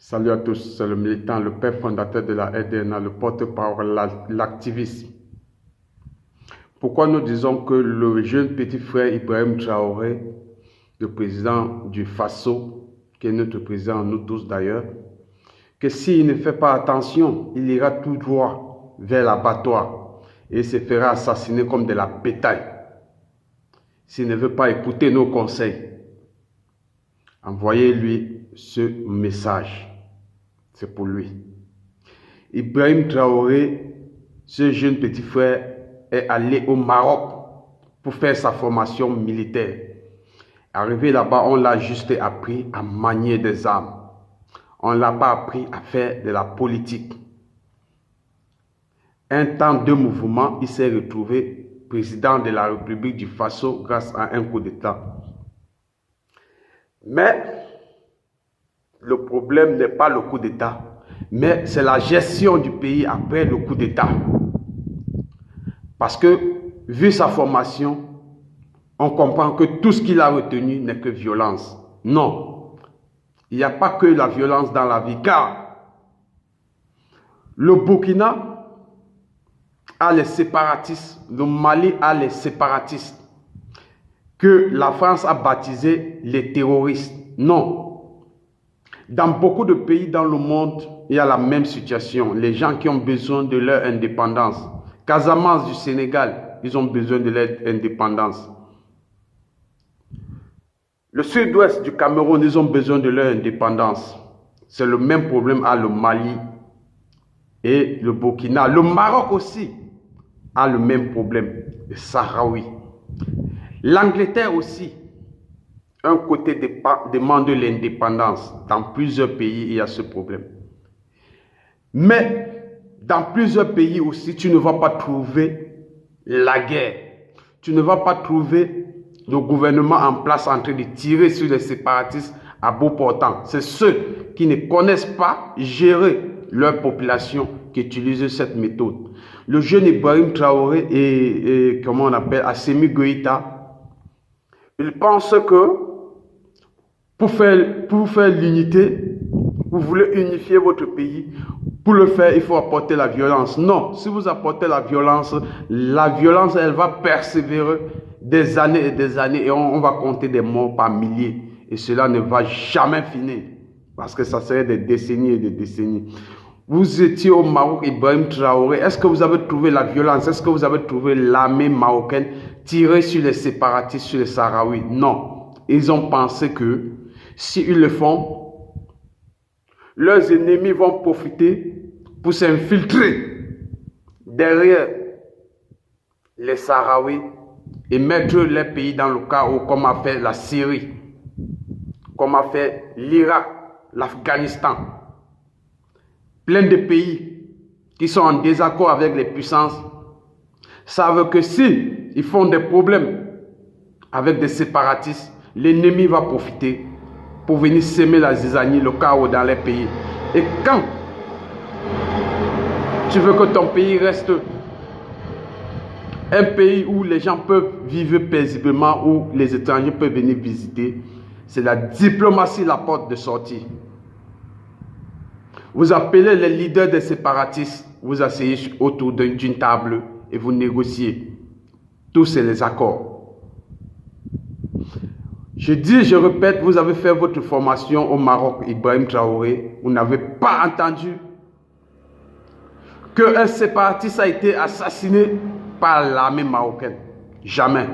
Salut à tous, c'est le militant, le père fondateur de la RDNA, le porte-parole, l'activiste. Pourquoi nous disons que le jeune petit frère Ibrahim Traoré, le président du Faso, qui est notre président, nous tous d'ailleurs, que s'il ne fait pas attention, il ira tout droit vers l'abattoir et se fera assassiner comme de la bétail. S'il ne veut pas écouter nos conseils, envoyez-lui ce message. C'est pour lui. Ibrahim Traoré, ce jeune petit frère, est allé au Maroc pour faire sa formation militaire. Arrivé là-bas, on l'a juste appris à manier des armes. On ne l'a pas appris à faire de la politique. Un temps de mouvement, il s'est retrouvé président de la République du Faso grâce à un coup d'État. Mais le problème n'est pas le coup d'État, mais c'est la gestion du pays après le coup d'État. Parce que, vu sa formation, on comprend que tout ce qu'il a retenu n'est que violence. Non, il n'y a pas que la violence dans la vie, car le Burkina a les séparatistes, le Mali a les séparatistes, que la France a baptisé les terroristes. Non. Dans beaucoup de pays dans le monde, il y a la même situation. Les gens qui ont besoin de leur indépendance. Casamance du Sénégal, ils ont besoin de leur indépendance. Le sud-ouest du Cameroun, ils ont besoin de leur indépendance. C'est le même problème à le Mali et le Burkina. Le Maroc aussi a le même problème, le Sahraoui. L'Angleterre aussi, un côté demande l'indépendance. Dans plusieurs pays, il y a ce problème. Mais dans plusieurs pays aussi, tu ne vas pas trouver la guerre. Tu ne vas pas trouver le gouvernement en place en train de tirer sur les séparatistes à bout portant. C'est ceux qui ne connaissent pas gérer leur population qui utilisent cette méthode. Le jeune Ibrahim Traoré et comment on appelle, Assimi Goïta, il pense que pour faire l'unité, vous voulez unifier votre pays. Pour le faire, il faut apporter la violence. Non, si vous apportez la violence, elle va persévérer des années et on va compter des morts par milliers. Et cela ne va jamais finir. Parce que ça serait des décennies et des décennies. Vous étiez au Maroc, Ibrahim Traoré. Est-ce que vous avez trouvé la violence? Est-ce que vous avez trouvé l'armée marocaine tirer sur les séparatistes, sur les Sahraouis? Non. Ils ont pensé que s'ils le font, leurs ennemis vont profiter pour s'infiltrer derrière les Sahraouis et mettre les pays dans le chaos, comme a fait la Syrie, comme a fait l'Irak, l'Afghanistan. Plein de pays qui sont en désaccord avec les puissances savent que si ils font des problèmes avec des séparatistes, l'ennemi va profiter pour venir semer la zizanie, le chaos dans les pays. Et quand tu veux que ton pays reste un pays où les gens peuvent vivre paisiblement, où les étrangers peuvent venir visiter, c'est la diplomatie la porte de sortie. Vous appelez les leaders des séparatistes, vous asseyez autour d'une table et vous négociez. Tous c'est les accords. Je dis, je répète, vous avez fait votre formation au Maroc, Ibrahim Traoré. Vous n'avez pas entendu qu'un séparatiste a été assassiné par l'armée marocaine. Jamais.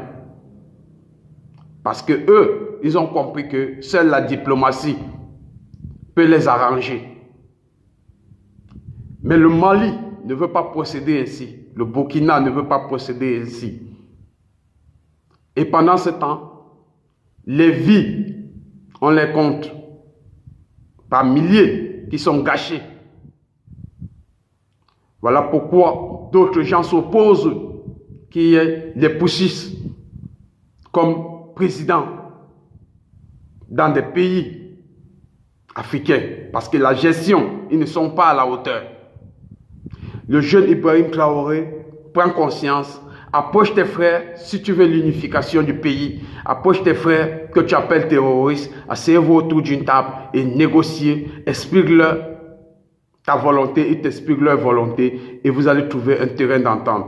Parce que eux, ils ont compris que seule la diplomatie peut les arranger. Mais le Mali ne veut pas procéder ainsi. Le Burkina ne veut pas procéder ainsi. Et pendant ce temps, les vies, on les compte par milliers qui sont gâchées. Voilà pourquoi d'autres gens s'opposent qu'il y ait des putschistes comme président dans des pays africains. Parce que la gestion, ils ne sont pas à la hauteur. Le jeune Ibrahim Traoré prend conscience. Approche tes frères si tu veux l'unification du pays. Approche tes frères que tu appelles terroristes, asseyez-vous autour d'une table et négociez, explique-leur ta volonté, ils t'expliquent leur volonté et vous allez trouver un terrain d'entente.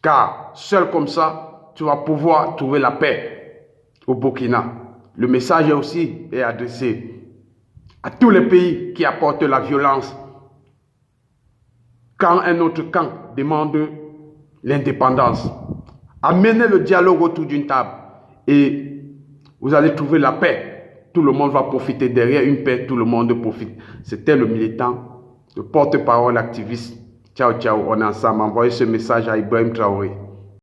Car seul comme ça, tu vas pouvoir trouver la paix au Burkina. Le message aussi est adressé à tous les pays qui apportent la violence. Quand un autre camp demande l'indépendance, amenez le dialogue autour d'une table et vous allez trouver la paix. Tout le monde va profiter. Derrière une paix, tout le monde profite. C'était le militant, le porte-parole activiste. Ciao, ciao, on est ensemble. Envoyez ce message à Ibrahim Traoré.